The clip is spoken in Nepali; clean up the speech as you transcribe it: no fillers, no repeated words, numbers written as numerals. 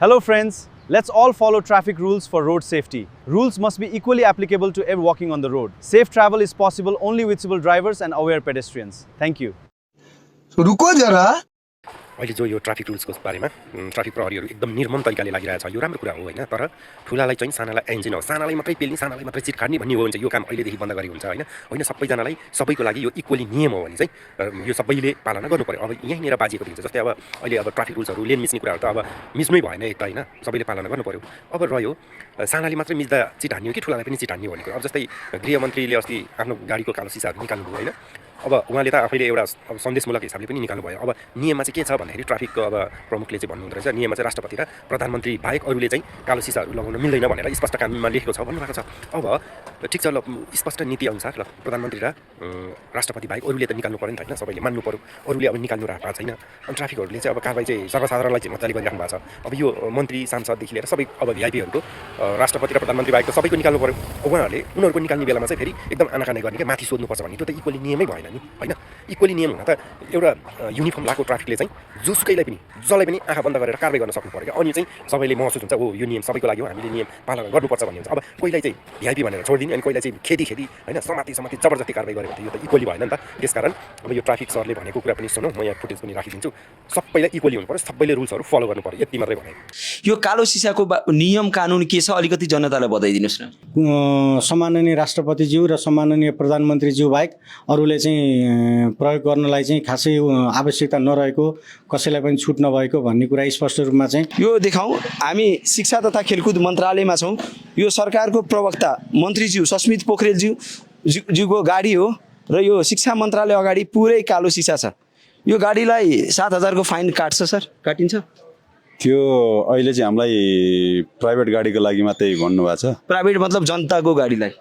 Hello friends, let's all follow traffic rules for road safety. Rules must be equally applicable to everyone walking on the road. Safe travel is possible only with civil drivers and aware pedestrians. Thank you. रुको जरा अहिले जो यो ट्राफिक रुल्सको बारेमा ट्राफिक प्रहरीहरू एकदम निर्मम तरिकाले लागिरहेछ यो राम्रो कुरा हो होइन तर ठुलालाई चाहिँ सानालाई इन्जिन हो सानालाई मात्रै पेल्ने सानालाई मात्रै चिट काट्ने भन्ने हो भने चाहिँ यो काम अहिलेदेखि बन्द गरी हुन्छ होइन सबैजनालाई सबैको लागि यो इक्वली नियम हो भने चाहिँ यो सबैले पालना गर्नु पर्यो अब यहीँनिर बाजिएको देखिन्छ जस्तै अब अहिले अब ट्राफिक रुल्सहरू लेन मिच्ने कुराहरू त अब मिच्नै भएन एक त होइन सबैले पालना गर्नु पर्यो अब रह्यो सानाले मात्रै मिच्दा चिट हान्ने हो कि ठुलालाई पनि चिट हान्ने हो भन्ने कुरा अब जस्तै गृहमन्त्रीले अस्ति आफ्नो गाडीको कालो सिसाहरू निकाल्नु भयो होइन अब उहाँले त आफैले एउटा अब सन्देशमूलक हिसाबले पनि निकाल्नु भयो अब नियममा चाहिँ के छ भन्दाखेरि ट्राफिकको अब प्रमुखले चाहिँ भन्नुहुँदो रहेछ नियममा चाहिँ राष्ट्रपति र प्रधानमन्त्री बाहेक अरूले चाहिँ कालो सिसाहरू लगाउन मिल्दैन भनेर स्पष्ट कानुनमा लेखेको छ भन्नुभएको छ अब ठिक छ ल स्पष्ट नीति अनुसार ल प्रधानमन्त्री र राष्ट्रपति बाहेक अरूले त निकाल्नु पऱ्यो नि त होइन सबैले मान्नु पऱ्यो अरूले अब निकाल्नु भएको छैन अनि ट्राफिकहरूले चाहिँ अब कारबाही चाहिँ सर्वसाधारणलाई चाहिँ मजाले गरिराख्नु भएको छ अब यो मन्त्री सांसददेखि लिएर सबै अब भिआइपीहरूको राष्ट्रपति र प्रधानमन्त्री बाहेक सबै निकाल्नु पऱ्यो उहाँहरूले उनीहरूको निकाल्ने बेलामा चाहिँ फेरि एकदम आनाकानी गर्ने कि माथि सोध्नुपर्छ भन्ने त्यो त इक्वली नियमै भएन नि होइन इक्वली नियम हुन त एउटा युनिफर्म लगाएको ट्राफिकले चाहिँ जोसुकैलाई पनि जसलाई पनि आँखा बन्द गरेर कारबाही गर्न सक्नु पऱ्यो क्या अनि चाहिँ सबैले महसुस हुन्छ ओ यो नियम सबैको लागि हो हामीले नियम पालना गर्नुपर्छ भन्ने हुन्छ अब कोहीलाई चाहिँ भिआइपी भनेर छोडिदिने अनि कोहीलाई चाहिँ खेती होइन समाती जबरजस्ती कारबाही गरेको थियो यो त इक्वली भएन नि त त्यसकारण अब यो ट्राफिक सरले भनेको कुरा पनि सुनौँ म यहाँ फुटेज पनि राखिदिन्छु सबैलाई इक्वली हुनु पऱ्यो सबैले रुल्सहरू फलो गर्नु पऱ्यो यति मात्रै भने यो कालो सिसाको नियम कानुन के छ अलिकति जनतालाई बताइदिनुहोस् न सम्माननीय राष्ट्रपतिज्यू र सम्माननीय प्रधानमन्त्रीज्यू बाहेक अरूले चाहिँ प्रयोग गर्नलाई चाहिँ खासै आवश्यकता नरहेको कसैलाई पनि छुट नभएको भन्ने कुरा स्पष्ट रूपमा चाहिँ यो देखाउँ हामी शिक्षा तथा खेलकुद मन्त्रालयमा छौँ यो सरकारको प्रवक्ता मन्त्रीज्यू सस्मित पोखरेलज्यूको गाडी हो र यो शिक्षा मन्त्रालय अगाडि पुरै कालो सिसा छ यो गाडीलाई 7,000को फाइन काट्छ सर काटिन्छ त्यो अहिले चाहिँ हामीलाई प्राइभेट गाडीको लागि मात्रै भन्नुभएको छ प्राइभेट मतलब जनताको गाडीलाई